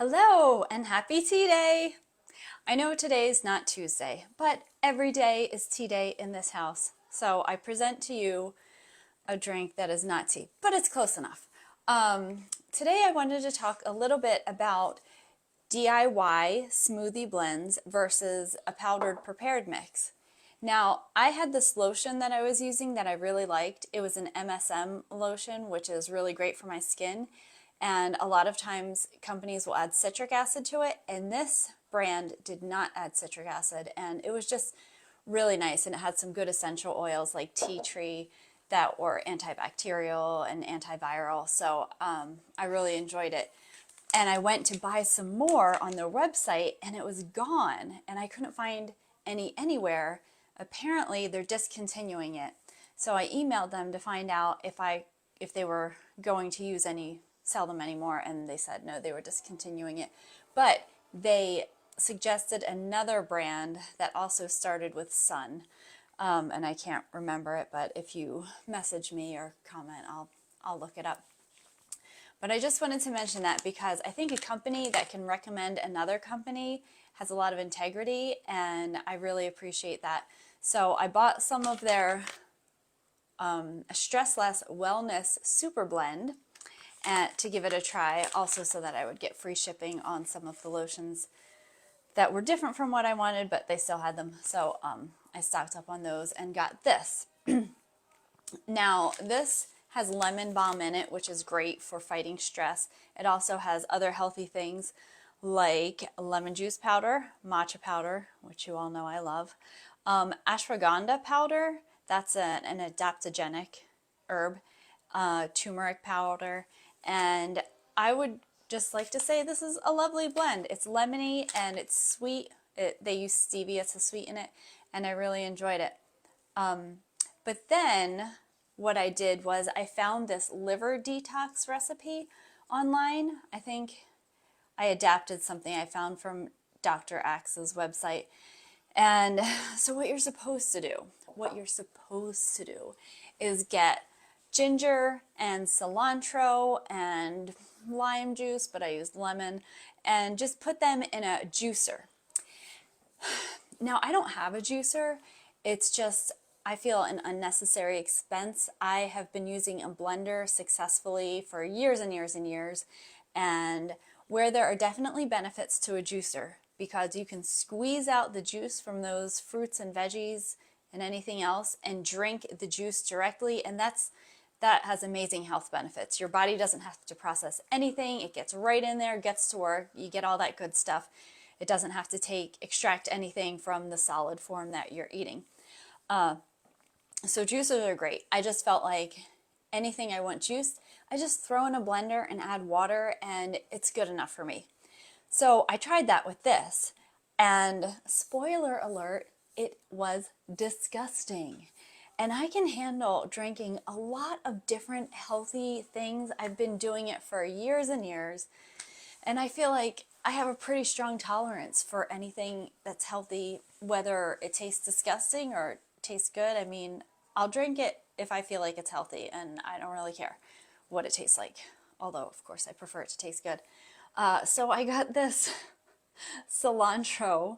Hello and happy tea day! I know today's not Tuesday, but every day is tea day in this house. So I present to you a drink that is not tea, but it's close enough. Today I wanted to talk a little bit about DIY smoothie blends versus a powdered prepared mix. Now, I had this lotion that I was using that I really liked. It was an MSM lotion, which is really great for my skin. And a lot of times companies will add citric acid to it, and this brand did not add citric acid, and it was just really nice. And it had some good essential oils like tea tree that were antibacterial and antiviral. So I really enjoyed it. And I went to buy some more on their website and it was gone and I couldn't find any anywhere. Apparently they're discontinuing it. So I emailed them to find out if they were going to sell them anymore, and they said no, they were discontinuing it. But they suggested another brand that also started with sun. And I can't remember it, but if you message me or comment, I'll look it up. But I just wanted to mention that because I think a company that can recommend another company has a lot of integrity, and I really appreciate that. So I bought some of their Stress Less Wellness Super Blend to give it a try, also so that I would get free shipping on some of the lotions that were different from what I wanted, but they still had them. So I stocked up on those and got this. Now, this has lemon balm in it, which is great for fighting stress. It also has other healthy things like lemon juice powder, matcha powder, which you all know I love, ashwagandha powder, that's an adaptogenic herb, turmeric powder, and I would just like to say this is a lovely blend. It's lemony and it's sweet. They use stevia to sweeten it, and I really enjoyed it. But then what I did was I found this liver detox recipe online. I think I adapted something I found from Dr. Axe's website. And so what you're supposed to do is get ginger and cilantro and lime juice, but I used lemon, and just put them in a juicer. Now, I don't have a juicer. It's just, I feel an unnecessary expense. I have been using a blender successfully for years and years and years, and where there are definitely benefits to a juicer, because you can squeeze out the juice from those fruits and veggies and anything else and drink the juice directly, and that has amazing health benefits. Your body doesn't have to process anything. It gets right in there, gets to work, you get all that good stuff. It doesn't have to extract anything from the solid form that you're eating. So juicers are great. I just felt like anything I want juiced, I just throw in a blender and add water, and it's good enough for me. So I tried that with this, and spoiler alert, it was disgusting. And I can handle drinking a lot of different healthy things. I've been doing it for years and years, and I feel like I have a pretty strong tolerance for anything that's healthy, whether it tastes disgusting or tastes good. I mean, I'll drink it if I feel like it's healthy, and I don't really care what it tastes like. Although, of course, I prefer it to taste good. So I got this cilantro,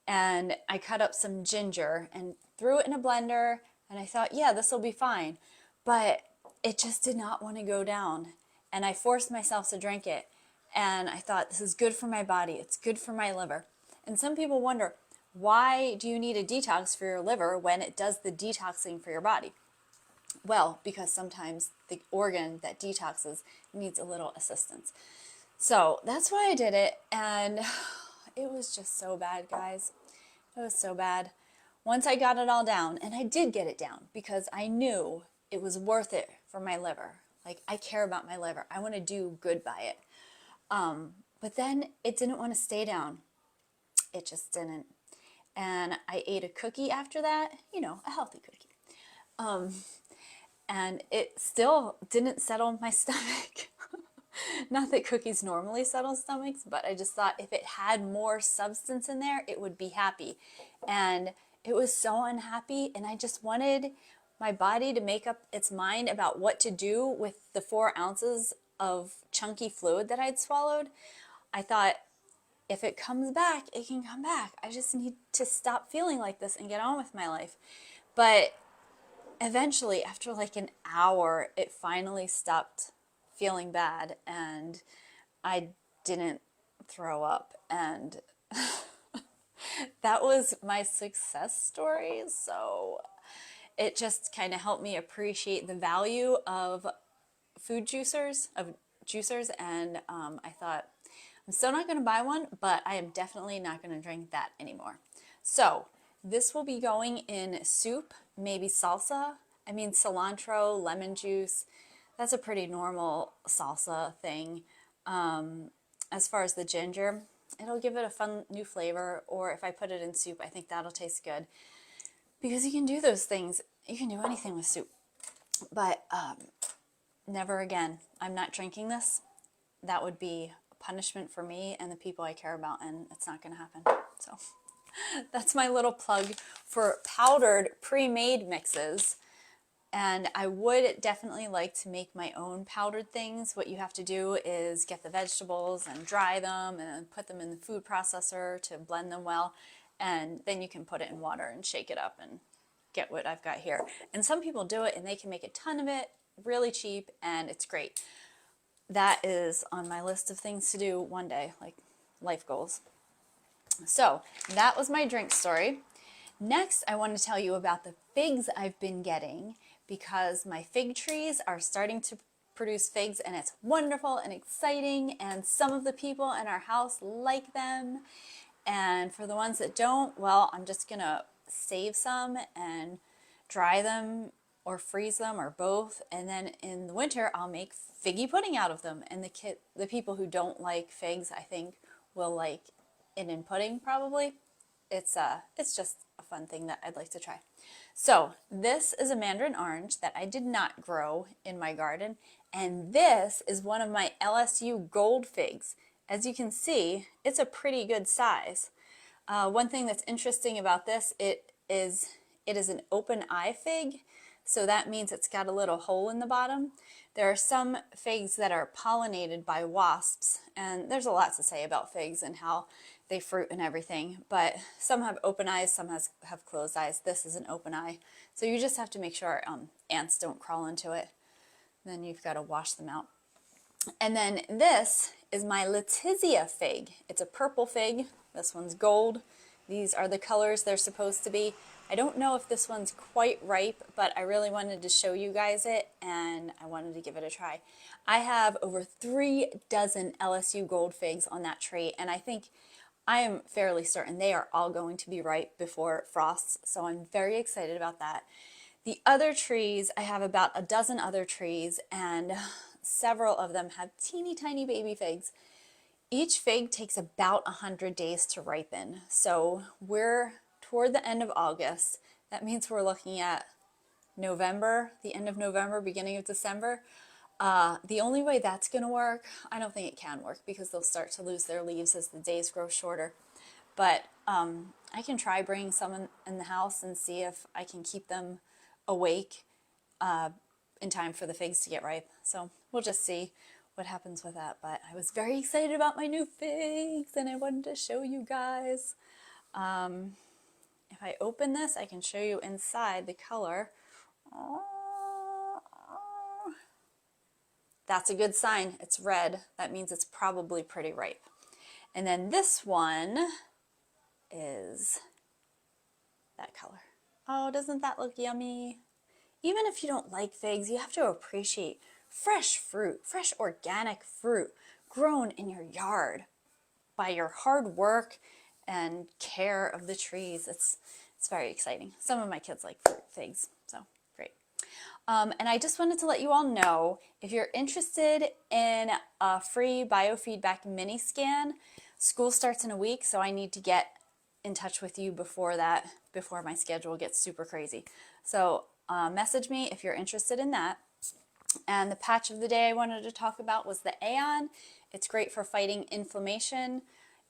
and I cut up some ginger and threw it in a blender, and I thought, yeah, this will be fine. But it just did not want to go down, and I forced myself to drink it. And I thought, this is good for my body. It's good for my liver. And some people wonder, why do you need a detox for your liver when it does the detoxing for your body? Well, because sometimes the organ that detoxes needs a little assistance. So that's why I did it, and it was just so bad, guys. It was so bad. Once I got it all down, and I did get it down because I knew it was worth it for my liver. Like, I care about my liver. I want to do good by it. But then it didn't want to stay down. It just didn't. And I ate a cookie after that, a healthy cookie. And it still didn't settle my stomach. Not that cookies normally settle stomachs, but I just thought if it had more substance in there, it would be happy. And it was so unhappy, and I just wanted my body to make up its mind about what to do with the 4 ounces of chunky fluid that I'd swallowed. I thought, if it comes back, it can come back. I just need to stop feeling like this and get on with my life. But eventually, after like an hour, it finally stopped feeling bad and I didn't throw up. And that was my success story. So it just kind of helped me appreciate the value of juicers. And I thought, I'm still not going to buy one, but I am definitely not going to drink that anymore. So this will be going in soup, maybe salsa. I mean, cilantro, lemon juice. That's a pretty normal salsa thing. As far as the ginger, it'll give it a fun new flavor. Or if I put it in soup, I think that'll taste good. Because you can do those things. You can do anything with soup. But never again. I'm not drinking this. That would be a punishment for me and the people I care about, and it's not going to happen. So that's my little plug for powdered pre-made mixes. And I would definitely like to make my own powdered things. What you have to do is get the vegetables and dry them and then put them in the food processor to blend them well. And then you can put it in water and shake it up and get what I've got here. And some people do it and they can make a ton of it really cheap, and it's great. That is on my list of things to do one day, like life goals. So that was my drink story. Next, I want to tell you about the figs I've been getting, because my fig trees are starting to produce figs, and it's wonderful and exciting, and some of the people in our house like them. And for the ones that don't, well, I'm just going to save some and dry them or freeze them or both, and then in the winter I'll make figgy pudding out of them. And the people who don't like figs, I think, will like it in pudding probably. It's just a fun thing that I'd like to try. So this is a mandarin orange that I did not grow in my garden, and this is one of my LSU gold figs. As you can see, it's a pretty good size. One thing that's interesting about this, it is an open eye fig, so that means it's got a little hole in the bottom. There are some figs that are pollinated by wasps, and there's a lot to say about figs and how they fruit and everything, but some have open eyes, some have closed eyes. This is an open eye, so you just have to make sure ants don't crawl into it. Then you've got to wash them out. And then this is my Letizia fig. It's a purple fig. This one's gold. These are the colors they're supposed to be. I don't know if this one's quite ripe, but I really wanted to show you guys it, and I wanted to give it a try. I have over 3 dozen LSU gold figs on that tree, and I am fairly certain they are all going to be ripe before it frosts, so I'm very excited about that. The other trees, I have about a dozen other trees, and several of them have teeny tiny baby figs. Each fig takes about 100 days to ripen, so we're toward the end of August. That means we're looking at November, the end of November, beginning of December. The only way that's going to work, I don't think it can work, because they'll start to lose their leaves as the days grow shorter. But I can try bringing some in the house and see if I can keep them awake in time for the figs to get ripe. So we'll just see what happens with that. But I was very excited about my new figs, and I wanted to show you guys. If I open this, I can show you inside the color. That's a good sign. It's red. That means it's probably pretty ripe. And then this one is that color. Oh, doesn't that look yummy? Even if you don't like figs, you have to appreciate fresh fruit, fresh organic fruit grown in your yard by your hard work and care of the trees. It's very exciting. Some of my kids like figs, so great. And I just wanted to let you all know, if you're interested in a free biofeedback mini scan, school starts in a week, so I need to get in touch with you before my schedule gets super crazy. So message me if you're interested in that. And the patch of the day I wanted to talk about was the Aeon. It's great for fighting inflammation.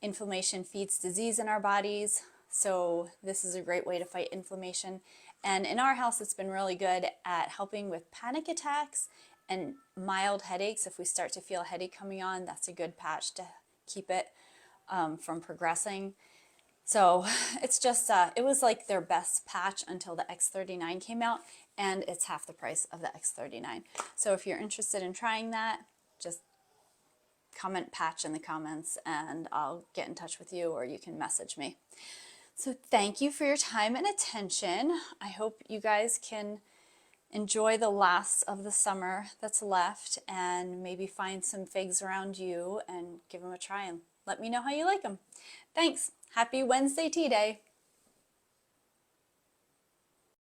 Inflammation feeds disease in our bodies, so this is a great way to fight inflammation. And in our house, it's been really good at helping with panic attacks and mild headaches. If we start to feel a headache coming on, that's a good patch to keep it from progressing. So it's just, it was like their best patch until the X39 came out, and it's half the price of the X39. So if you're interested in trying that, just comment patch in the comments and I'll get in touch with you, or you can message me. So thank you for your time and attention. I hope you guys can enjoy the last of the summer that's left and maybe find some figs around you and give them a try and let me know how you like them. Thanks. Happy Wednesday Tea Day.